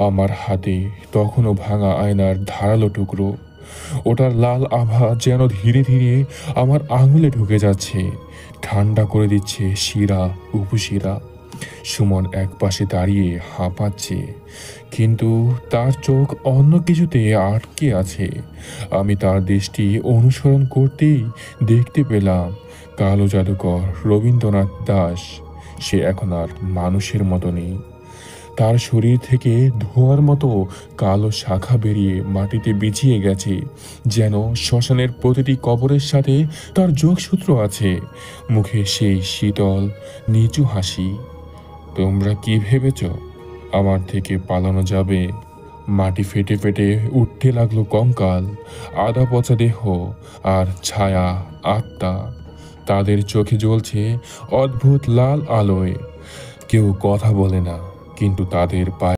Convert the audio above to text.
আমার হাতে তখনও ভাঙা আয়নার ধারালো টুকরো। ওটার লাল আভা যেন ধীরে ধীরে আমার আঙুলে ঢুকে যাচ্ছে, ঠান্ডা করে দিচ্ছে শিরা উপশিরা। সুমন একপাশে দাঁড়িয়ে হাঁপাচ্ছে, কিন্তু তার চোখ অন্য কিছুতে আটকে আছে। আমি তার দৃষ্টি অনুসরণ করতেই দেখতে পেলাম কালো জাদুকর রবীন্দ্রনাথ দাস। সে এখন আর মানুষের মতো নেই। তার শরীর থেকে ধোঁয়ার মতো কালো শাখা বেরিয়ে মাটিতে বিছিয়ে গেছে, যেন শ্মশানের প্রতিটি কবরের সাথে তার যোগসূত্র আছে। মুখে সেই শীতল নিচু হাসি। তোমরা কি ভেবেছ আমার থেকে পালানো যাবে? মাটি ফেটে ফেটে উঠতে লাগলো কঙ্কাল, আধা পচা দেহ আর ছায়া আত্মা। তাদের চোখে জ্বলছে অদ্ভুত লাল আলোয়। কেউ কথা বলে না, কিন্তু তাদের পায়ে